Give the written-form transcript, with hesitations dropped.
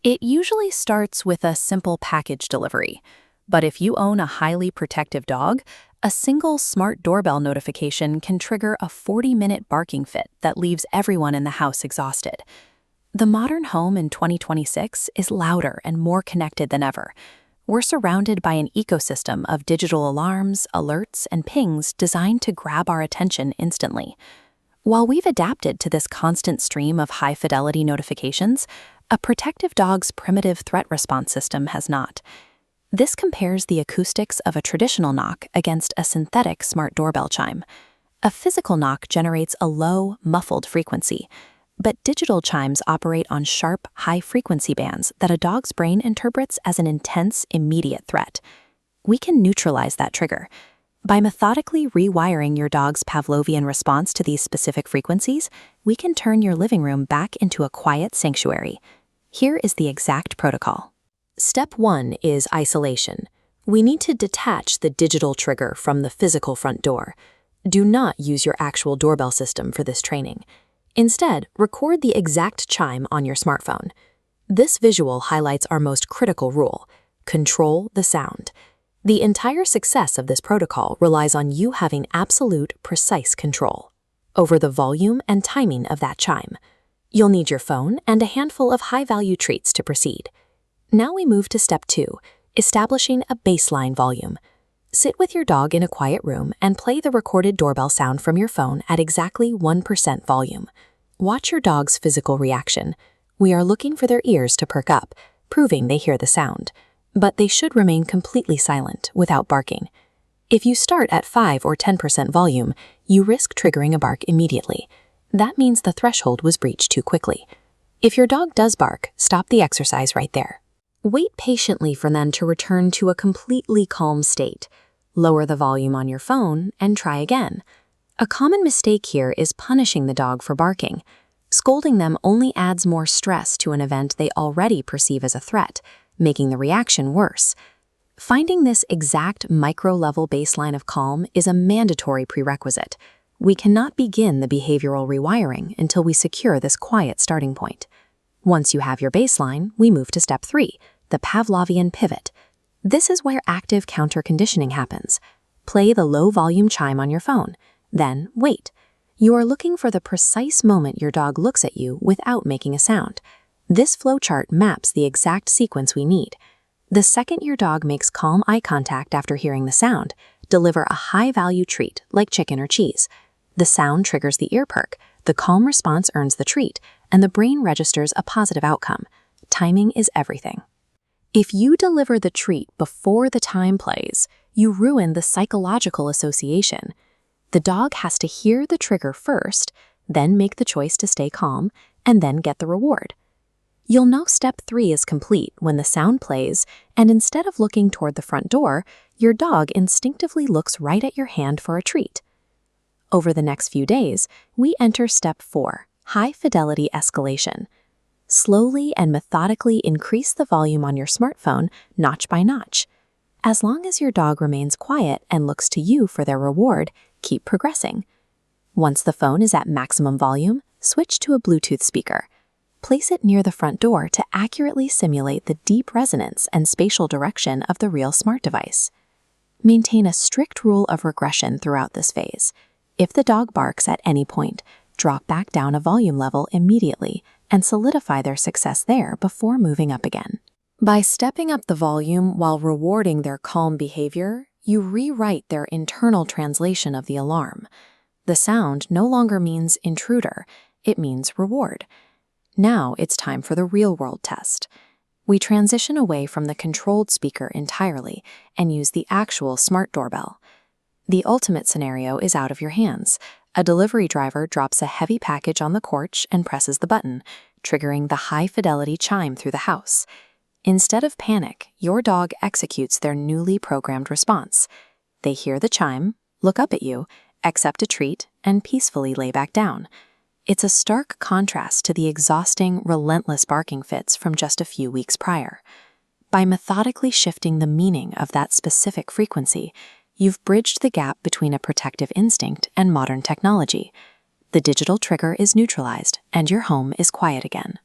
It usually starts with a simple package delivery, but if you own a highly protective dog, a single smart doorbell notification can trigger a 40-minute barking fit that leaves everyone in the house exhausted. The modern home in 2026 is louder and more connected than ever. We're surrounded by an ecosystem of digital alarms, alerts, and pings designed to grab our attention instantly. While we've adapted to this constant stream of high-fidelity notifications, a protective dog's primitive threat response system has not. This compares the acoustics of a traditional knock against a synthetic smart doorbell chime. A physical knock generates a low, muffled frequency, but digital chimes operate on sharp, high-frequency bands that a dog's brain interprets as an intense, immediate threat. We can neutralize that trigger. By methodically rewiring your dog's Pavlovian response to these specific frequencies, we can turn your living room back into a quiet sanctuary. Here is the exact protocol. Step 1 is isolation. We need to detach the digital trigger from the physical front door. Do not use your actual doorbell system for this training. Instead, record the exact chime on your smartphone. This visual highlights our most critical rule: control the sound. The entire success of this protocol relies on you having absolute, precise control over the volume and timing of that chime. You'll need your phone and a handful of high-value treats to proceed. Now we move to step 2, establishing a baseline volume. Sit with your dog in a quiet room and play the recorded doorbell sound from your phone at exactly 1% volume. Watch your dog's physical reaction. We are looking for their ears to perk up, proving they hear the sound. But they should remain completely silent without barking. If you start at 5 or 10% volume, you risk triggering a bark immediately. That means the threshold was breached too quickly. If your dog does bark, stop the exercise right there. Wait patiently for them to return to a completely calm state. Lower the volume on your phone and try again. A common mistake here is punishing the dog for barking. Scolding them only adds more stress to an event they already perceive as a threat, making the reaction worse. Finding this exact micro-level baseline of calm is a mandatory prerequisite. We cannot begin the behavioral rewiring until we secure this quiet starting point. Once you have your baseline, we move to step 3, the Pavlovian pivot. This is where active counter-conditioning happens. Play the low-volume chime on your phone, then wait. You are looking for the precise moment your dog looks at you without making a sound. This flowchart maps the exact sequence we need. The second your dog makes calm eye contact after hearing the sound, deliver a high-value treat like chicken or cheese. The sound triggers the ear perk, the calm response earns the treat, and the brain registers a positive outcome. Timing is everything. If you deliver the treat before the time plays, you ruin the psychological association. The dog has to hear the trigger first, then make the choice to stay calm, and then get the reward. You'll know step 3 is complete when the sound plays, and instead of looking toward the front door, your dog instinctively looks right at your hand for a treat. Over the next few days, we enter step 4, high-fidelity escalation. Slowly and methodically increase the volume on your smartphone, notch by notch. As long as your dog remains quiet and looks to you for their reward, keep progressing. Once the phone is at maximum volume, switch to a Bluetooth speaker. Place it near the front door to accurately simulate the deep resonance and spatial direction of the real smart device. Maintain a strict rule of regression throughout this phase. If the dog barks at any point, drop back down a volume level immediately and solidify their success there before moving up again. By stepping up the volume while rewarding their calm behavior, you rewrite their internal translation of the alarm. The sound no longer means intruder, it means reward. Now it's time for the real-world test. We transition away from the controlled speaker entirely and use the actual smart doorbell. The ultimate scenario is out of your hands. A delivery driver drops a heavy package on the porch and presses the button, triggering the high-fidelity chime through the house. Instead of panic, your dog executes their newly programmed response. They hear the chime, look up at you, accept a treat, and peacefully lay back down. It's a stark contrast to the exhausting, relentless barking fits from just a few weeks prior. By methodically shifting the meaning of that specific frequency, you've bridged the gap between a protective instinct and modern technology. The digital trigger is neutralized, and your home is quiet again.